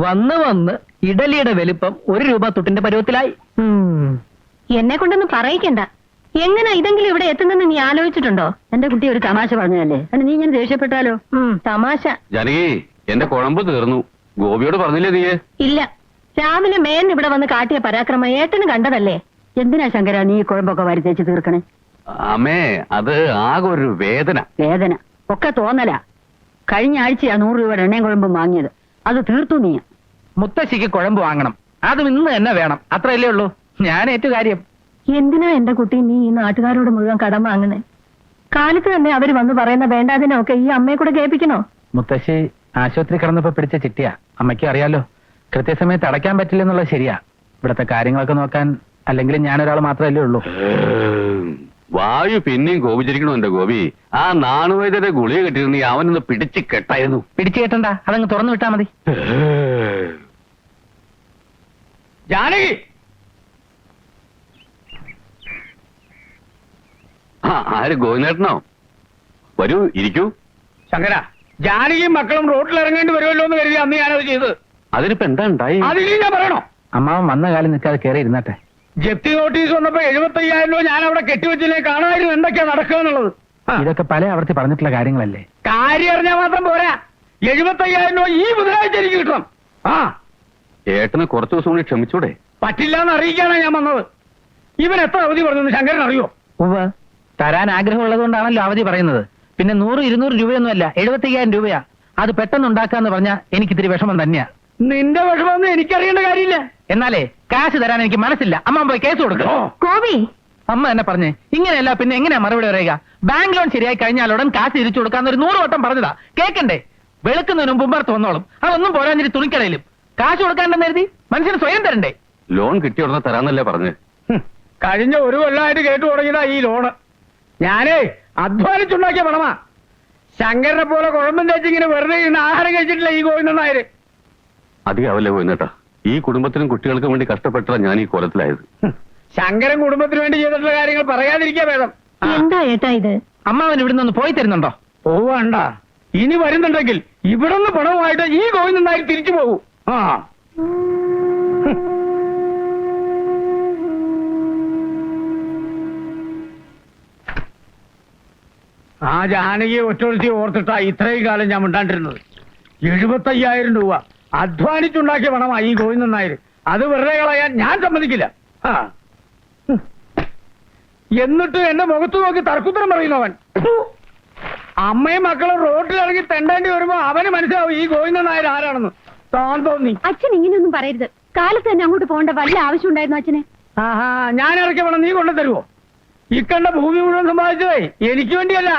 വന്ന് വന്ന് ഇഡലിയുടെ വലിപ്പം 1 രൂപ തുട്ടിന്റെ പരുവത്തിലായി. എന്നെ കൊണ്ടൊന്നും പറയിക്കണ്ട. എങ്ങനെ ഇതെങ്കിലും ഇവിടെ എത്തുന്നെന്ന് നീ ആലോചിച്ചിട്ടുണ്ടോ? എന്റെ കുട്ടി ഒരു തമാശ പറഞ്ഞതല്ലേ, അല്ല നീ ഞാൻ ദേഷ്യപ്പെട്ടാലോ? തമാശ. ജാനകി, എന്റെ കുഴമ്പ് തീർന്നു. ഗോപിയോട് പറഞ്ഞില്ലേ നീ? ഇല്ല, രാവിലെ മേന്ന് ഇവിടെ വന്ന് കാട്ടിയ പരാക്രമം ഏട്ടന് കണ്ടതല്ലേ. എന്തിനാ ശങ്കര നീ കുഴമ്പൊക്കെ വരുത്തേച്ച് തീർക്കണേ? അമ്മേ, അത് ആകെ ഒരു വേദന. വേദന ഒക്കെ തോന്നല. കഴിഞ്ഞ ആഴ്ചയാ 100 രൂപയുടെ എണ്ണയും കുഴമ്പും വാങ്ങിയത്. അത് തീർത്തു നീ. മുത്തശ്ശിക്ക് കുഴമ്പ് വാങ്ങണം, അതും ഇന്ന് തന്നെ വേണം. അത്രയല്ലേ ഉള്ളൂ. ഞാൻ ഏറ്റു കാര്യം. എന്തിനാ എന്റെ കുട്ടി നീ ഈ നാട്ടുകാരോട് മുഴുവൻ കടം വാങ്ങുന്നേ? കാലത്ത് തന്നെ അവര് വന്ന് പറയുന്ന വേണ്ടാതിനൊക്കെ ഈ അമ്മയെ കൂടെ കേൾപ്പിക്കണോ? മുത്തശ്ശി ആശുപത്രി കിടന്നപ്പോ പിടിച്ച ചിട്ടിയാ. അമ്മയ്ക്ക് അറിയാലോ, കൃത്യസമയത്ത് അടയ്ക്കാൻ പറ്റില്ലെന്നുള്ളത് ശരിയാ. ഇവിടത്തെ കാര്യങ്ങളൊക്കെ നോക്കാൻ അല്ലെങ്കിൽ ഞാനൊരാൾ മാത്രമല്ലേ ഉള്ളൂ. വായു പിന്നെയും കോപിച്ചിരിക്കണോ എന്റെ ഗോപി? ആ നാണുവൈദ്യരുടെ ഗുളിക കെട്ടിരുന്നീ അവനൊന്ന് പിടിച്ച് കെട്ടായിരുന്നു. പിടിച്ചു കെട്ടണ്ട, അതങ്ങ് തുറന്നു വിട്ടാ മതി. ജാനകി, ആര് ഗോവിന്ദേട്ടനോ? വരൂ, ഇരിക്കൂ. ശങ്കര, ജാനകിയും മക്കളും റോഡിൽ ഇറങ്ങേണ്ടി വരുമല്ലോ എന്ന് കരുതി അന്ന് ഞാനത് ചെയ്ത്. അതിനിപ്പോ എന്താ ഉണ്ടായി? അതിൽ ഞാൻ പറയണോ? അമ്മാവൻ വന്ന കാലം നിൽക്കാതെ കയറി ഇരുന്നട്ടെ. ജപ്തി നോട്ടീസ് വന്നപ്പോ 75,000 രൂപ ഞാൻ അവിടെ കെട്ടിവെച്ചില്ലേ, കാണാമായിരുന്നു എന്തൊക്കെയാ നടക്കുക എന്നുള്ളത്. ഇതൊക്കെ പല ആവർത്തി പറഞ്ഞിട്ടുള്ള കാര്യങ്ങളല്ലേ. കാര്യം അറിഞ്ഞാൽ മാത്രം പോരാ, 75,000 രൂപ ഈ ബുധനാഴ്ച എനിക്ക് കിട്ടണം. ഏട്ടന് കുറച്ചു ദിവസം കൂടി ക്ഷമിച്ചൂടെ? പറ്റില്ല എന്ന് അറിയിക്കാനാണ് ഞാൻ വന്നത്. ഇവൻ എത്ര അവധി പറഞ്ഞു ശങ്കരൻ അറിയോ? ഉവ്വ്, തരാൻ ആഗ്രഹമുള്ളത് കൊണ്ടാണല്ലോ അവധി പറയുന്നത്. പിന്നെ 100-200 രൂപയൊന്നുമല്ല, 75,000 രൂപയാ. അത് പെട്ടെന്ന് ഉണ്ടാക്കാന്ന് പറഞ്ഞാൽ എനിക്ക് ഇത്തിരി വിഷമം തന്നെയാ. നിന്റെ വിഷമമൊന്നും എനിക്കറിയേണ്ട കാര്യമില്ല. എന്നാലേ കാശ് തരാൻ എനിക്ക് മനസ്സില്ല. അമ്മ പോയി കേസ് കൊടുക്കോ? കോപി, അമ്മ എന്നെ പറഞ്ഞേ ഇങ്ങനെയല്ല പിന്നെ എങ്ങനെയാ മറുപടി പറയുക? ബാങ്ക് ലോൺ ശരിയായി കഴിഞ്ഞാൽ ഉടൻ കാശ് തിരിച്ചു കൊടുക്കാന്ന് ഒരു 100 വട്ടം പറഞ്ഞതാ. കേക്കണ്ടേ? വെളുക്കുന്നതിന് മുമ്പ് ഉമ്മർത്ത് വന്നോളും. അതൊന്നും പോരാഞ്ഞിട്ട് തുണിക്കടയിലും കാശ് കൊടുക്കാണ്ടെന്ന് എഴുതി മനുഷ്യന് സ്വയം തരണ്ടേ? ലോൺ കിട്ടിയ ഉടനെ തരാന്നല്ലേ പറഞ്ഞ്? കഴിഞ്ഞ 1 കൊല്ലമായിട്ട് കേട്ടു തുടങ്ങിയതാ ഈ ലോണ്. ഞാനേ അധ്വാനിച്ചുണ്ടാക്കിയ പണമാ. ശങ്കരനെ പോലെ കുഴമ്പം തേച്ചിങ്ങനെ വെറുതെ ഇരുന്ന് ആഹാരം കഴിച്ചിട്ടില്ല ഈ ഗോവിന്ദൻ നായര്. അധികമല്ലേ ഗോവിന്ദേട്ടാ, ഈ കുടുംബത്തിനും കുട്ടികൾക്കും വേണ്ടി കഷ്ടപ്പെട്ടാ ഞാൻ ഈ കോലത്തിലായത്. ശങ്കരൻ കുടുംബത്തിന് വേണ്ടി ചെയ്തിട്ടുള്ള കാര്യങ്ങൾ പറയാതിരിക്കാ ഭേദം. എന്താ ഏട്ടാ ഇത്? അമ്മാവൻ ഇവിടെ നിന്ന് പോയി തരുന്നുണ്ടോ? പോവണ്ട, ഇനി വരുന്നുണ്ടെങ്കിൽ ഇവിടെ നിന്ന് പണവുമായിട്ട് ഈ ഗോവിന്ദൻ നായർ തിരിച്ചു പോകൂ. ആ ജാനകിയെ ഒറ്റൊരുത്തി ഓർത്തിട്ടാ ഇത്രയും കാലം ഞാൻ മിണ്ടാണ്ടിരുന്നത്. 75,000 രൂപ അധ്വാനിച്ചുണ്ടാക്കിയ പണമാ ഈ ഗോവിന്ദൻ നായർ. അത് വെറുതെ കളയാൻ ഞാൻ സമ്മതിക്കില്ല. എന്നിട്ട് എന്റെ മുഖത്ത് നോക്കി തർക്കുത്തരം പറയുന്നവൻ. അമ്മയും മക്കളും റോഡിലിറങ്ങി തെണ്ടേണ്ടി വരുമ്പോ അവന് മനസ്സിലാവും ഈ ഗോവിന്ദൻ നായർ ആരാണെന്ന്. താൻ തോന്നി. അച്ഛൻ ഇങ്ങനെയൊന്നും പറയരുത്. കാലത്ത് തന്നെ അങ്ങോട്ട് പോകേണ്ട വല്ല ആവശ്യം ഉണ്ടായിരുന്നു അച്ഛനെ? ഞാൻ ഇറക്കിയ പണം നീ കൊണ്ടു തരുമോ? ഇക്കണ്ട ഭൂമി മുഴുവൻ സമ്പാദിച്ചതേ എനിക്ക് വേണ്ടിയല്ല,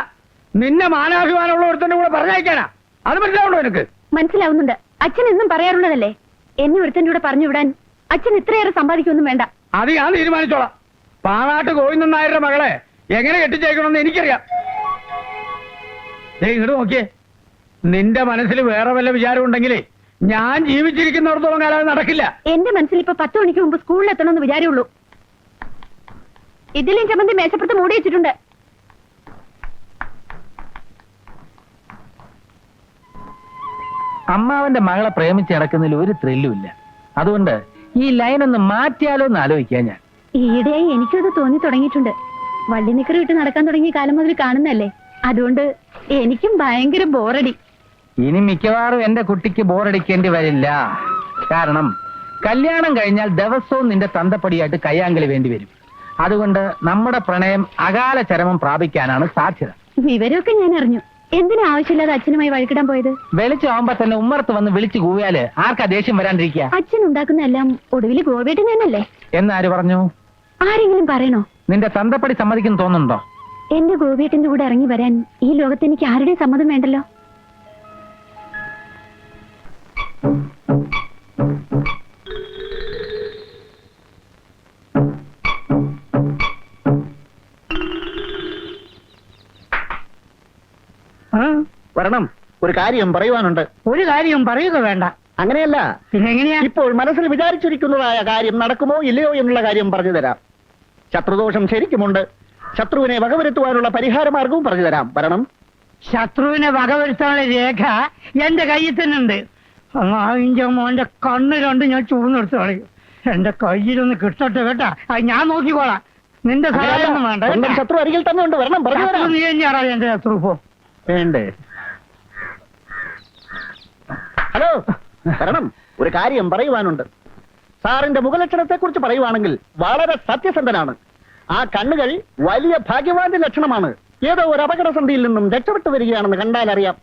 നിന്നെ മാനാഭിമാനമുള്ള ഒരുത്തന്റെ കൂടെ പറഞ്ഞയക്കാനാ. അത് മനസ്സിലാവുണ്ടോ എനിക്ക്? മനസ്സിലാവുന്നുണ്ട്. അച്ഛൻ എന്നും പറയാറുള്ളതല്ലേ, എന്നെ ഒരുത്തന്റെ കൂടെ പറഞ്ഞു വിടാൻ അച്ഛൻ ഇത്രയേറെ സമ്പാദിക്കൊന്നും വേണ്ട. അത് ഞാൻ തീരുമാനിച്ചോളാം. പാണാട്ട് ഗോവിന്ദൻ നായരുടെ മകളെ എങ്ങനെ കെട്ടിച്ചേക്കണമെന്ന് എനിക്കറിയാം. ഇങ്ങോട്ട് നോക്കിയേ, നിന്റെ മനസ്സിൽ വേറെ വല്ല വിചാരം ഉണ്ടെങ്കിലേ ഞാൻ ജീവിച്ചിരിക്കുന്നിടത്തോളം കാലം അത് നടക്കില്ല. എന്റെ മനസ്സിൽ ഇപ്പൊ 10 മണിക്ക് മുമ്പ് സ്കൂളിൽ എത്തണമെന്ന് വിചാരമുള്ളൂ. ഇതിലും ചമ്മന്തി മേശപ്പുറത്ത് മൂടി വെച്ചിട്ടുണ്ട്. അമ്മാവന്റെ മകളെ പ്രേമിച്ച് നടക്കുന്നതിൽ ഒരു ത്രില്ലും ഇല്ല. അതുകൊണ്ട് ഈ ലൈൻ ഒന്ന് മാറ്റിയാലോ എന്ന് ആലോചിക്കാൻ ഞാൻ. ഈയിടെയായി എനിക്കത് തോന്നി തുടങ്ങിയിട്ടുണ്ട്. വള്ളി നിക്കറ് വിട്ട് നടക്കാൻ തുടങ്ങിയ കാലം മുതൽ കാണുന്നല്ലേ, അതുകൊണ്ട് എനിക്കും ഭയങ്കര ബോറടി. ഇനി മിക്കവാറും എന്റെ കുട്ടിക്ക് ബോറടിക്കേണ്ടി വരില്ല. കാരണം കല്യാണം കഴിഞ്ഞാൽ ദിവസവും നിന്റെ തന്തപ്പടിയായിട്ട് കയ്യാങ്കളി വേണ്ടി വരും. അതുകൊണ്ട് നമ്മുടെ പ്രണയം അകാല ചരമം പ്രാപിക്കാനാണ് സാധ്യത. വിവരമൊക്കെ ഞാൻ അറിഞ്ഞു. എന്തിനാ ആവശ്യമില്ലാതെ അച്ഛനുമായി വഴക്കിടാൻ പോയത്? വെളിച്ചാവുമ്പോ തന്നെ ഉമ്മർത്ത് വന്ന് വിളിച്ചു കൂവിയാല് ആർക്കാ ദേഷ്യം വരാണ്ടിരിക്കുക? അച്ഛൻ ഉണ്ടാക്കുന്ന എല്ലാം ഒടുവിൽ ഗോവേട്ടൻ തന്നെയല്ലേ? എന്നാര് പറഞ്ഞു? ആരെങ്കിലും പറയണോ? നിന്റെ തന്തപ്പടി സമ്മതിക്കുന്നു തോന്നുന്നുണ്ടോ? എന്റെ ഗോവേട്ടന്റെ കൂടെ ഇറങ്ങി വരാൻ ഈ ലോകത്ത് എനിക്ക് ആരുടെയും സമ്മതം വേണ്ടല്ലോ. വരണം, ഒരു കാര്യം പറയുവാനുണ്ട്. ഒരു കാര്യം പറയുക വേണ്ട. അങ്ങനെയല്ല, പിന്നെങ്ങനെയാ? ഇപ്പോൾ മനസ്സിൽ വിചാരിച്ചിരിക്കുന്നതായ കാര്യം നടക്കുമോ ഇല്ലയോ എന്നുള്ള കാര്യം പറഞ്ഞു തരാം. ശത്രുദോഷം ശരിക്കുമുണ്ട്. ശത്രുവിനെ വകവരുത്തുവാനുള്ള പരിഹാര മാർഗവും പറഞ്ഞു തരാം. വരണം. ശത്രുവിനെ വകവരുത്താനുള്ള രേഖ എന്റെ കയ്യിൽ തന്നെ ഉണ്ട്. അമ്മാവിന്റെ മോന്റെ കണ്ണ് രണ്ട് ഞാൻ ചൂർന്നെടുത്ത് കളയും. എന്റെ കയ്യിലൊന്ന് കിട്ടട്ടെ കേട്ടാ. അത് ഞാൻ നോക്കിക്കോളാം. നിന്റെ സഹായം ഒന്നും വേണ്ട സ്വന്തം കേട്ടാ. ശത്രു അരികിൽ തന്നെ ഉണ്ട്, വരണം, പറഞ്ഞു ശത്രു തരാം. നീ തന്നെയാടാ എന്റെ ശത്രു ഇപ്പോ. വേണ്ടേ? ഹലോ, വരണം. ഒരു കാര്യം പറയുവാനുണ്ട്. സാറിന്റെ മുഖലക്ഷണത്തെ കുറിച്ച് പറയുവാണെങ്കിൽ വളരെ സത്യസന്ധനാണ്. ആ കണ്ണുകൾ വലിയ ഭാഗ്യവാന്റെ ലക്ഷണമാണ്. ഏതോ ഒരു അപകടസന്ധിയിൽ നിന്നും രക്ഷപ്പെട്ടു വരികയാണെന്ന് കണ്ടാൽ അറിയാം.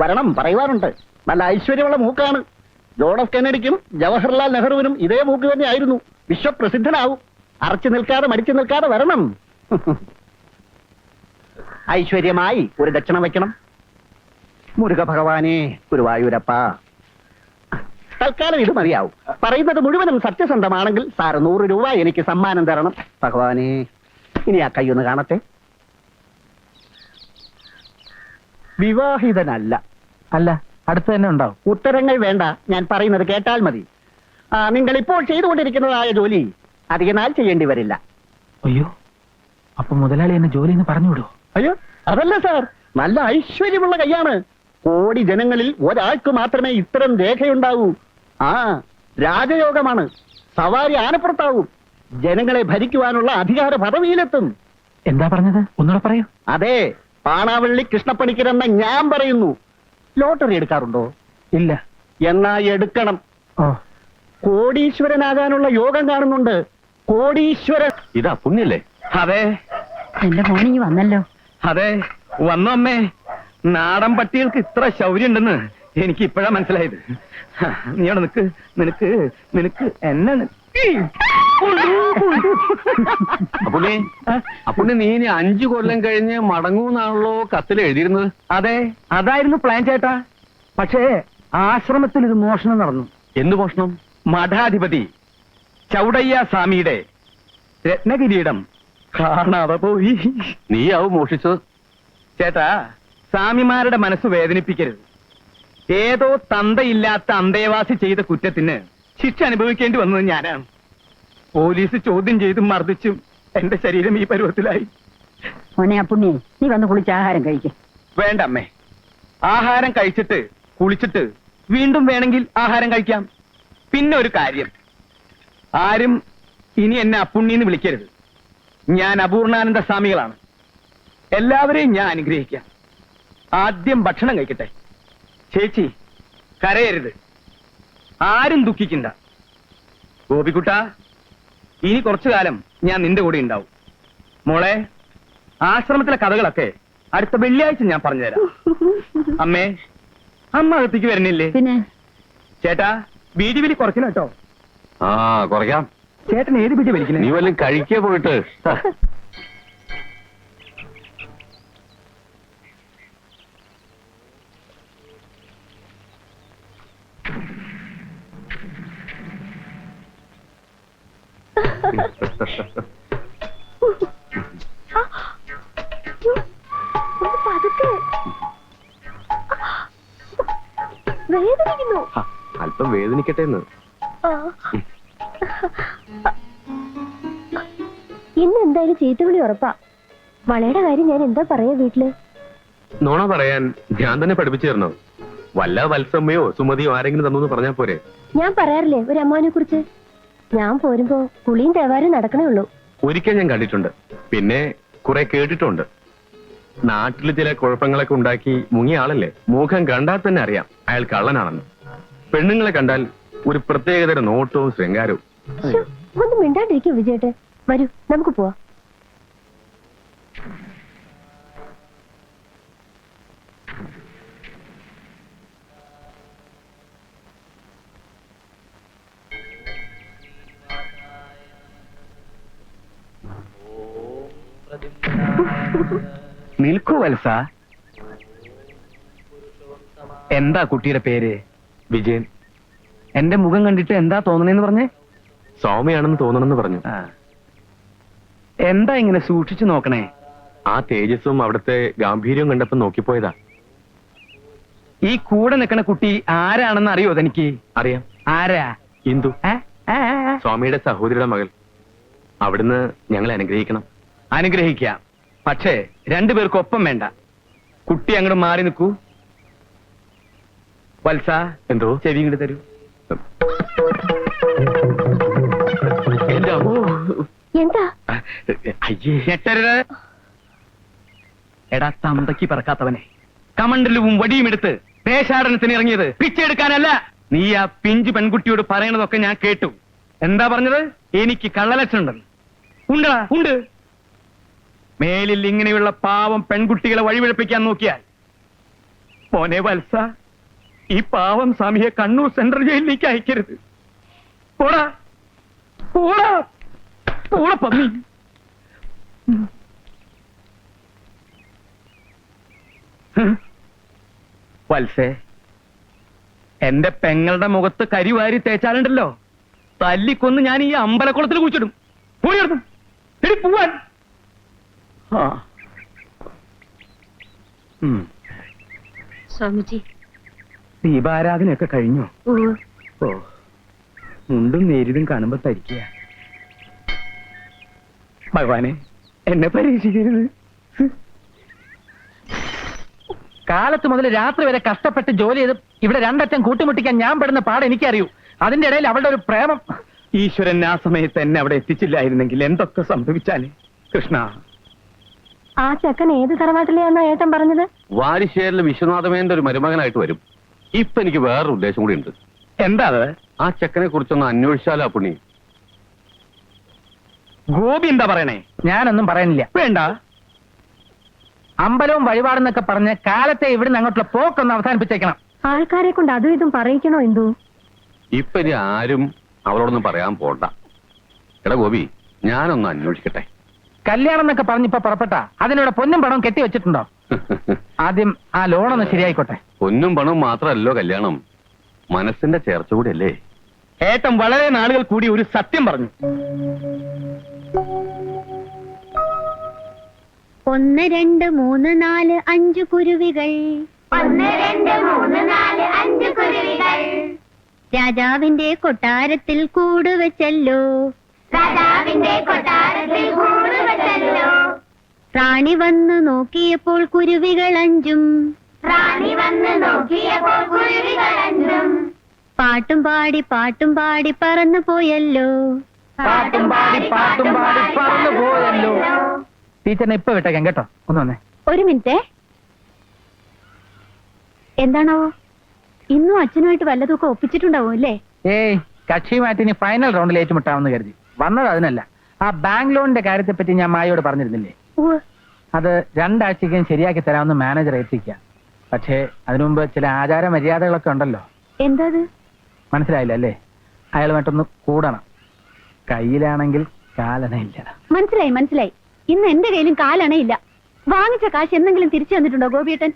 വരണം, പറയുവാനുണ്ട്. നല്ല ഐശ്വര്യമുള്ള മൂക്കാണ്. ജോൺ എഫ് കെന്നഡിക്കും ജവഹർലാൽ നെഹ്റുവിനും ഇതേ മൂക്ക് തന്നെയായിരുന്നു. വിശ്വപ്രസിദ്ധനാവും. അറച്ചു നിൽക്കാതെ മടിച്ചു നിൽക്കാതെ വരണം. ഐശ്വര്യമായി ഒരു ദക്ഷിണ വയ്ക്കണം. മുരുക ഭഗവാനെ, ഗുരുവായൂരപ്പ. തൽക്കാലം ഇത് മതിയാവും. പറയുന്നത് മുഴുവനും സത്യസന്ധമാണെങ്കിൽ സാർ 100 രൂപ എനിക്ക് സമ്മാനം തരണം. ഭഗവാനെ, ഇനി ആ കൈയൊന്ന് കാണട്ടെ. വിവാഹിതനല്ല. അല്ല, അടുത്ത് തന്നെ ഉണ്ടാവും. ഉത്തരങ്ങൾ വേണ്ട, ഞാൻ പറയുന്നത് കേട്ടാൽ മതി. നിങ്ങൾ ഇപ്പോൾ ചെയ്തുകൊണ്ടിരിക്കുന്നതായ ജോലി അധികനാൾ ചെയ്യേണ്ടി വരില്ല. അയ്യോ, അപ്പൊ മുതലാളി എന്നെ ജോലിന്ന് പറഞ്ഞു വിടുവോ? അയ്യോ, അതല്ല സാർ, നല്ല ഐശ്വര്യമുള്ള കൈയാണ്. കോടി ജനങ്ങളിൽ ഒരാൾക്ക് മാത്രമേ ഇത്തരം രേഖയുണ്ടാവൂ. ആ, രാജയോഗമാണ്. സവാരി ആനപ്പുറത്താവും. ജനങ്ങളെ ഭരിക്കുവാനുള്ള അധികാര പദവിയിലെത്തും. എന്താ പറഞ്ഞത്? ഒന്നുകൂടെ പറയൂ. അതെ, പാണാവള്ളി കൃഷ്ണപ്പണിക്കരെന്ന ഞാൻ പറയുന്നു. ലോട്ടറി എടുക്കാറുണ്ടോ? ഇല്ല. എന്നാ എടുക്കണം. ഓ, കോടീശ്വരനാകാനുള്ള യോഗം കാണുന്നുണ്ട്. കോടീശ്വരൻ. ഇതാ പുണ്യല്ലേ? അതെ എന്റെ മോനിങ്ങി വന്നല്ലോ. അതെ, വന്നു അമ്മേ. നാടൻ പട്ടികൾക്ക് ഇത്ര ശൗര്യം ഉണ്ടെന്ന് എനിക്ക് ഇപ്പോഴാ മനസ്സിലായത്. നീ അവിടെ നിനക്ക് നിനക്ക് നിനക്ക് എന്നെ അപ്പുണ്ണി നീ ഇനി 5 കൊല്ലം കഴിഞ്ഞ് മടങ്ങൂന്നാണല്ലോ കത്തിൽ എഴുതിയിരുന്നത്. അതെ, അതായിരുന്നു പ്ലാൻ ചേട്ടാ. പക്ഷേ ആശ്രമത്തിൽ ഇത് മോഷണം നടന്നു. എന്ത് മോഷണം? മഠാധിപതി ചൗടയ്യ സ്വാമിയുടെ രത്നകിരീടം കാണാതെ പോയി. നീയാവും മോഷിച്ചത്. ചേട്ടാ, സ്വാമിമാരുടെ മനസ്സ് വേദനിപ്പിക്കരുത്. ഏതോ തന്തയില്ലാത്ത അന്തേവാസി ചെയ്ത കുറ്റത്തിന് ശിക്ഷ അനുഭവിക്കേണ്ടി വന്നത് ഞാനാണ്. പോലീസ് ചോദ്യം ചെയ്തും മർദ്ദിച്ചും എന്റെ ശരീരം ഈ പരുവത്തിലായി. മോനെ അപ്പുണ്ണി, നീ വന്ന് കുളിച്ച് ആഹാരം കഴിക്ക. വേണ്ട അമ്മേ, ആഹാരം കഴിച്ചിട്ട് കുളിച്ചിട്ട് വീണ്ടും വേണമെങ്കിൽ ആഹാരം കഴിക്കാം. പിന്നെ ഒരു കാര്യം, ആരും ഇനി എന്നെ അപ്പുണ്ണിന്ന് വിളിക്കരുത്. ഞാൻ അപൂർണാനന്ദ സ്വാമികളാണ്. എല്ലാവരെയും ഞാൻ അനുഗ്രഹിക്കാം. ആദ്യം ഭക്ഷണം കഴിക്കട്ടെ. ചേച്ചി, കരയരുത്. ആരും ദുഃഖിക്കണ്ട. ഗോപിക്കുട്ട, ഇനി കുറച്ചു കാലം ഞാൻ നിന്റെ കൂടെ ഉണ്ടാവും. മോളെ, ആശ്രമത്തിലെ കഥകളൊക്കെ അടുത്ത വെള്ളിയാഴ്ച ഞാൻ പറഞ്ഞുതരാം. അമ്മേ, അമ്മ അകത്തേക്ക് വരുന്നില്ലേ? പിന്നെ ചേട്ടാ, ബീഡി വലി കുറയ്ക്കണം കേട്ടോ. ആ, കുറയ്ക്കാം. ചേട്ടൻ ഏത് ബീഡി വലിക്കണേ? നീ വല്ലതും കഴിക്കേ പോയിട്ട്. വേദനിക്കുന്നു. അല്പം വേദനിക്കട്ടെ എന്ന്. ഇന്ന് എന്തായാലും ചീത്തവിളി ഉറപ്പാ. വളയുടെ കാര്യം ഞാൻ എന്താ പറയാ വീട്ടില്? നോണ പറയാൻ ഞാൻ തന്നെ പഠിപ്പിച്ചു തരണോ? വല്ല വത്സമ്മയോ സുമതിയോ ആരെങ്കിലും തന്നു പറഞ്ഞാ പോരെ? ഞാൻ പറയാറില്ലേ ഒരു അമ്മാവനെ കുറിച്ച്. ഞാൻ പോരുമ്പോ കുളിയും തേവാരും നടക്കണേ ഉള്ളൂ. ഒരിക്കൽ ഞാൻ കണ്ടിട്ടുണ്ട്, പിന്നെ കുറെ കേട്ടിട്ടുണ്ട്. നാട്ടില് ചില കുഴപ്പങ്ങളൊക്കെ ഉണ്ടാക്കി മുങ്ങിയ ആളല്ലേ. മുഖം കണ്ടാൽ തന്നെ അറിയാം അയാൾ കള്ളനാണെന്ന്. പെണ്ണുങ്ങളെ കണ്ടാൽ ഒരു പ്രത്യേകതര നോട്ടവും ശൃംഗാരവും. ശ്ശോ, ഒന്ന് മിണ്ടാണ്ടിരിക്കും വിജയേട്ട്. വരൂ, നമുക്ക് പോവാം. നിൽക്കൂ വത്സ. എന്താ കുട്ടിയുടെ പേര്? വിജയൻ. എന്റെ മുഖം കണ്ടിട്ട് എന്താ തോന്നണേന്ന് പറഞ്ഞേ? സൗമ്യയാണെന്ന് തോന്നണമെന്ന് പറഞ്ഞു. എന്താ ഇങ്ങനെ സൂക്ഷിച്ചു നോക്കണേ? ആ തേജസ്സും അവിടുത്തെ ഗാംഭീര്യവും കണ്ടപ്പോ നോക്കിപ്പോയതാ. ഈ കൂടെ നിൽക്കണ കുട്ടി ആരാണെന്ന് അറിയോ തനിക്ക്? അറിയാം. ആരാ? ഇന്ദു, ഏ? ഏ, ഏ, ഏ. സ്വാമിയുടെ സഹോദരിയുടെ മകൾ. അവിടുന്ന് ഞങ്ങളെ അനുഗ്രഹിക്കണം. അനുഗ്രഹിക്കാം. പക്ഷേ രണ്ടുപേർക്കും ഒപ്പം വേണ്ട. കുട്ടി അങ്ങോട്ട് മാറി നിൽക്കൂ. വത്സ എന്തോ ചെവി ഇങ്ങോട്ട് തരൂ. എന്റെ അമ്മോ. എന്താ അയ്യേ. ഞെട്ടരുത്. എടാ തന്തയ്ക്ക് പറക്കാത്തവനെ, കമണ്ടലും വടിയും എടുത്ത് ദേശാടനത്തിന് ഇറങ്ങിയത് പിച്ചെടുക്കാനല്ല. നീ ആ പിഞ്ചു പെൺകുട്ടിയോട് പറയണതൊക്കെ ഞാൻ കേട്ടു. എന്താ പറഞ്ഞത്? എനിക്ക് കള്ളലക്ഷണം ഉണ്ടെന്ന്. ഉണ്ടടാ, ഉണ്ട്. മേലിൽ ഇങ്ങനെയുള്ള പാവം പെൺകുട്ടികളെ വഴിപിഴപ്പിക്കാൻ നോക്കിയാൽ മോനെ വത്സ, ഈ പാവം സ്വാമിയെ കണ്ണൂർ സെൻട്രൽ ജയിലിലേക്ക് അയക്കരുത്. പോടാ പോടാ പോടാ പന്നി. വത്സേ, എന്റെ പെങ്ങളുടെ മുഖത്ത് കരിവാരി തേച്ചാലുണ്ടല്ലോ, തല്ലിക്കൊന്ന് ഞാൻ ഈ അമ്പലക്കുളത്തിൽ കുഴിച്ചിടും. പോയിരുന്നു പോവാൻ. ആ. സ്വാമിജി. ദീപാരാധനയൊക്കെ കഴിഞ്ഞോ? ഓ, മുണ്ടും നേരിതും കാണുമ്പോ തരിക്കുക. ഭഗവാനെ, എന്നെ പരീക്ഷിക്കരുത്. കാലത്ത് മുതൽ രാത്രി വരെ കഷ്ടപ്പെട്ട് ജോലി ചെയ്ത് ഇവിടെ രണ്ടറ്റം കൂട്ടിമുട്ടിക്കാൻ ഞാൻ പെടുന്ന പാട് എനിക്കറിയൂ. അതിന്റെ ഇടയിൽ അവളുടെ ഒരു പ്രേമം. ഈശ്വരൻ ആ സമയത്ത് എന്നെ അവിടെ എത്തിച്ചില്ലായിരുന്നെങ്കിൽ എന്തൊക്കെ സംഭവിച്ചാലേ. കൃഷ്ണ, ആ ചെക്കൻ ഏത് തറവാട്ടിലെയാണോ ഏട്ടൻ പറഞ്ഞത്? വാരിശ്ശേരിലെ വിശ്വനാഥമേന്റെ ഒരു മരുമകനായിട്ട് വരും. ഇപ്പൊ എനിക്ക് വേറൊരു ഉദ്ദേശം കൂടി ഉണ്ട്. എന്താ അത്? ആ ചെക്കനെ കുറിച്ചൊന്ന് അന്വേഷിച്ചാലോ പുണ്ണി? ഗോപി എന്താ പറയണേ? ഞാനൊന്നും പറയുന്നില്ല. വേണ്ട. അമ്പലവും വഴിപാടെന്നൊക്കെ പറഞ്ഞ് കാലത്തെ ഇവിടുന്ന് അങ്ങോട്ടുള്ള പോക്കൊന്ന് അവസാനിപ്പിച്ചേക്കണം. ആൾക്കാരെ കൊണ്ട് അതും ഇതും പറയിക്കണോ എന്തോ? ഇപ്പൊ ഇനി ആരും അവളോടൊന്നും പറയാൻ പോണ്ട. എടാ ഗോപി, ഞാനൊന്ന് അന്വേഷിക്കട്ടെ. കല്യാണം എന്നൊക്കെ പറഞ്ഞിപ്പോ പുറപ്പെട്ട അതിനിവിടെ പൊന്നും പണവും കെട്ടി വെച്ചിട്ടുണ്ടോ? ആദ്യം ആ ലോണൊന്ന് ശരിയായിക്കോട്ടെ. പൊന്നും പണവും മാത്രമല്ലോ കല്യാണം, മനസ്സിന്റെ ചേർച്ച കൂടിയല്ലേ. ഏട്ടൻ വളരെ നാളുകൾ കൂടി ഒരു സത്യം പറഞ്ഞു. 1 2 3 4 5 കുരുവികൾ. 1 2 3 4 5 കുരുവികൾ രാജാവിന്റെ കൊട്ടാരത്തിൽ കൂടുവെച്ചല്ലോ. രാജാവിന്റെ കൊട്ടാരത്തിൽ കൂടുവെച്ചല്ലോ. റാണി വന്ന് നോക്കിയപ്പോൾ കുരുവികൾ 5. റാണി വന്ന് നോക്കിയപ്പോൾ കുരുവികൾ 5. പാട്ടും പാടി പറന്നു പോയല്ലോ. പാട്ടും പാടി പറന്നു പോയല്ലോ. ടീച്ചറിനെ ഇപ്പൊ വിട്ടേക്കാം കേട്ടോ. ഒന്ന് വന്നേ. ഒരു മിനിറ്റ്. എന്താണോ ഇന്നും അച്ഛനുമായിട്ട് വല്ലതൊക്കെ ഒപ്പിച്ചിട്ടുണ്ടാവും അല്ലേ? ഏയ്, കക്ഷിയുമായിട്ട് ഇനി ഫൈനൽ റൗണ്ടിൽ ഏറ്റുമുട്ടാമെന്ന് കരുതി വന്നത്. അതിനല്ല, ആ ബാങ്ക് ലോണിന്റെ കാര്യത്തെ പറ്റി ഞാൻ മായയോട് പറഞ്ഞിരുന്നില്ലേ? ഉവ്വ്. അത് 2 ആഴ്ചയ്ക്കും ശരിയാക്കി തരാമെന്ന് മാനേജർ ഏൽപ്പിക്കാം. പക്ഷേ അതിനു മുമ്പ് ചില ആചാര മര്യാദകളൊക്കെ ഉണ്ടല്ലോ. എന്താ അത്? മനസ്സിലായില്ല അല്ലേ? അയാളുമായിട്ടൊന്ന് കൂടണം. കയ്യിലാണെങ്കിൽ കാലനയില്ല. മനസ്സിലായി. ഇന്ന് എന്റെ കയ്യിലും കാലണയില്ല. വാങ്ങിച്ച കാശ് എന്തെങ്കിലും തിരിച്ചു തന്നിട്ടുണ്ടോ ഗോപിയേട്ടൻ?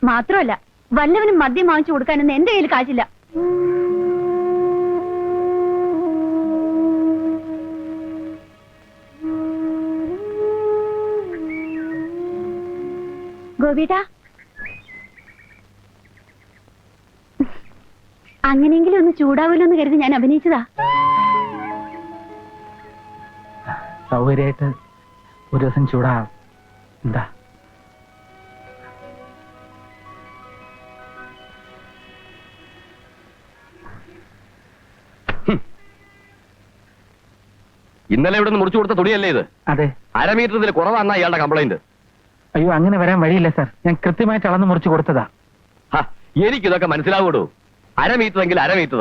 മാത്രമല്ല, വല്ലവനും മദ്യം വാങ്ങിച്ചു കൊടുക്കാനൊന്നും എന്റെ കയ്യിൽ കാശില്ല. ഗോപിയേട്ടാ, അങ്ങനെയെങ്കിലും ഒന്ന് ചൂടാവൂല്ലോ എന്ന് കരുതി ഞാൻ അഭിനയിച്ചതാ. സൗകര്യമായിട്ട് ഒരു ദിവസം ചൂടാവും. എന്താ? ഇന്നലെ ഇവിടെ നിന്ന് മുറിച്ചു കൊടുത്ത തുണിയല്ലേ ഇത്? അതെ. 1/2 മീറ്റർ ഇതിൽ കുറവാന്നാ ഇയാളുടെ കംപ്ലൈന്റ്. അയ്യോ, അങ്ങനെ വരാൻ വഴിയില്ല സാർ. ഞാൻ കൃത്യമായിട്ട് അളന്ന് മുറിച്ച് കൊടുത്തതാ. എനിക്കിതൊക്കെ മനസ്സിലാവൂടൂ. 1/2 മീറ്റർ എങ്കിൽ 1/2 മീറ്റർ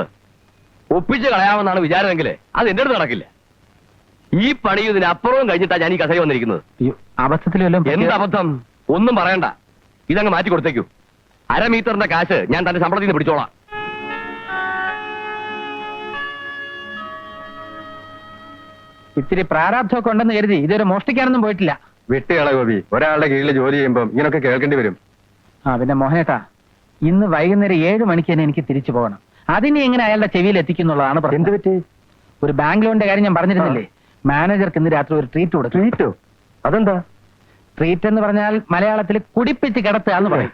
ഒപ്പിച്ച് കളയാമെന്നാണ് വിചാരമെങ്കിൽ അത് എന്റെ അടുത്ത് നടക്കില്ല. ഈ പണി ഇതിനപ്പുറവും കഴിഞ്ഞിട്ടാ ഞാൻ ഈ കസേര വന്നിരിക്കുന്നത്. അയ്യോ, അബദ്ധത്തിൽ വല്ലതും എന്ത് അബദ്ധം? ഒന്നും പറയണ്ട. ഇതങ്ങ് മാറ്റി കൊടുത്തേക്കൂ. 1/2 മീറ്ററിന്റെ കാശ് ഞാൻ തന്റെ ശമ്പളത്തിൽ നിന്ന് പിടിച്ചോളാം. ഇത്തിരി പ്രാരാബ്ധമൊക്കെ ഉണ്ടെന്ന് കരുതി ഇതുവരെ മോഷ്ടിക്കാനൊന്നും പോയിട്ടില്ല. വിട്ടുകള ഗോപി, ഒരാളുടെ കീഴിൽ ജോലി ചെയ്യുമ്പോൾ ഇങ്ങനൊക്കെ കേൾക്കേണ്ടി വരും. പിന്നെ മോഹനേട്ടാ, ഇന്ന് വൈകുന്നേരം 7 മണിക്ക് തന്നെ എനിക്ക് തിരിച്ചു പോകണം. അതിനെ എങ്ങനെ അയാളുടെ ചെവിയിൽ എത്തിക്കുന്നുള്ളതാണ് പ്രശ്നം. എന്ത് പറ്റി? ഒരു ബാങ്ക് ലോണിന്റെ കാര്യം ഞാൻ പറഞ്ഞിരുന്നില്ലേ? മാനേജർക്ക് ഇന്ന് രാത്രി ഒരു ട്രീറ്റ് കൊടുത്തു. ട്രീറ്റോ? അതെന്താ? ട്രീറ്റ് എന്ന് പറഞ്ഞാൽ മലയാളത്തിൽ കുടിപ്പിച്ച് കിടത്തുക എന്ന് പറയും.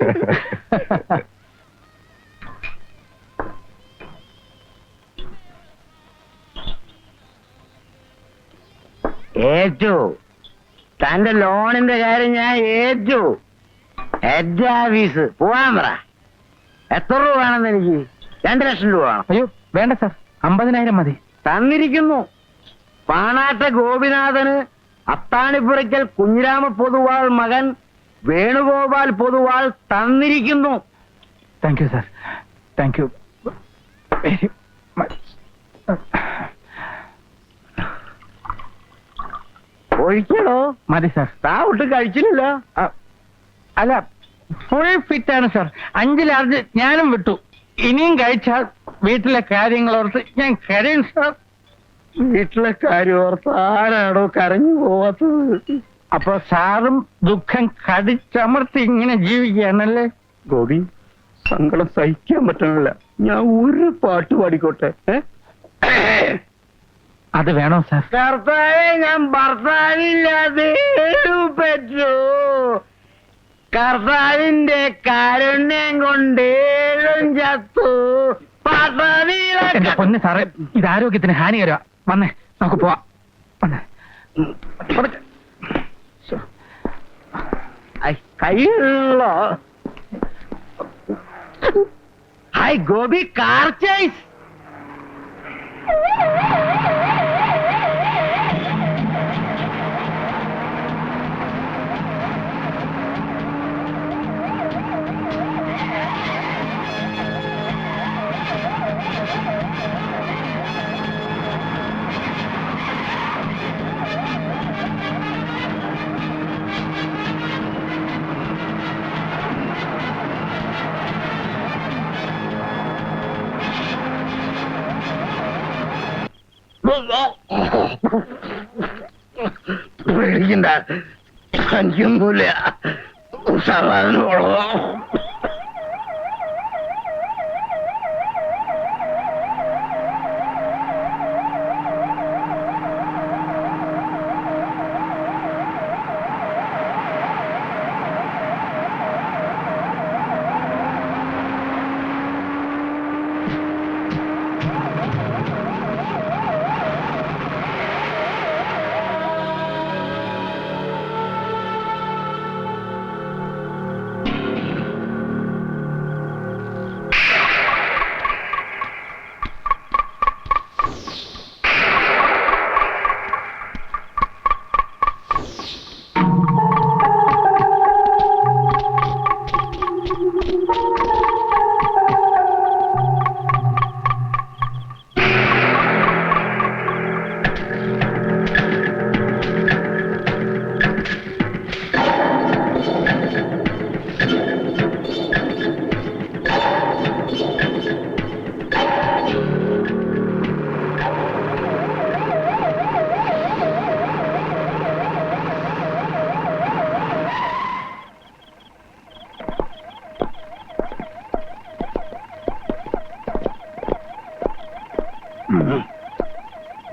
ഏറ്റു. തന്റെ ലോണിന്റെ കാര്യം ഞാൻ ഏറ്റു. ഹെഡ് ഓഫീസ് പോവാൻ പറ. എത്ര രൂപ വേണമെന്ന് എനിക്ക്? 2 ലക്ഷം രൂപ വേണം. അയ്യോ വേണ്ട സാർ, 50,000 മതി. തന്നിരിക്കുന്നു. പാണാട്ട ഗോപിനാഥന് അത്താണിപ്പുറയ്ക്കൽ കുഞ്ഞിരാമ പൊതുവാൾ മകൻ വേണുഗോപാൽ പൊതുവാൾ തന്നിരിക്കുന്നു. Thank you sir, thank you very much. ഒഴിക്കണോ? മതി സാർ. താ ഒട്ട് കഴിച്ചില്ലല്ലോ. അല്ല, ഫുൾ ഫിറ്റ് ആണ് സാർ. 5 ലാർജ് ഞാനും വിട്ടു. ഇനിയും കഴിച്ചാൽ വീട്ടിലെ കാര്യങ്ങളോർത്ത് ഞാൻ കരയും സാർ. വീട്ടിലെ കാര്യം ഓർത്ത് ആരാണോ കരഞ്ഞു പോവാത്തത്? അപ്പൊ സാറും ദുഃഖം കടിച്ചമർത്തി ഇങ്ങനെ ജീവിക്കുകയാണല്ലേ? ഗോപി, സങ്കടം സഹിക്കാൻ പറ്റണില്ല. ഞാൻ ഒരു പാട്ട് പാടിക്കോട്ടെ? അത് വേണോ സാർ? കർത്താവേ, ഞാൻ ഭർത്താവില്ലാതെ പറ്റൂ. കർത്താവിന്റെ കാരുണ്യം കൊണ്ടേഴും ചത്തു. എന്റെ പൊന്ന് സാറേ, ഇത് ആരോഗ്യത്തിന് ഹാനികരമാ. വന്നേ, നമുക്ക് പോവാം. വന്നേ. കയ്യിലുള്ള ഹായ് ഗോപി, കാർ ചേസ്. പേടിക്കണ്ട, എനിക്കൊന്നുമില്ല. സമാധാനമുള്ളോ?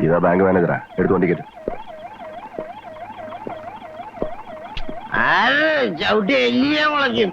ഇതാ ബാങ്ക് മാനേജറാ, എടുത്തു ടിക്കറ്റ്. ചവിട്ടി എല്ലിയെ മുളയ്ക്കും.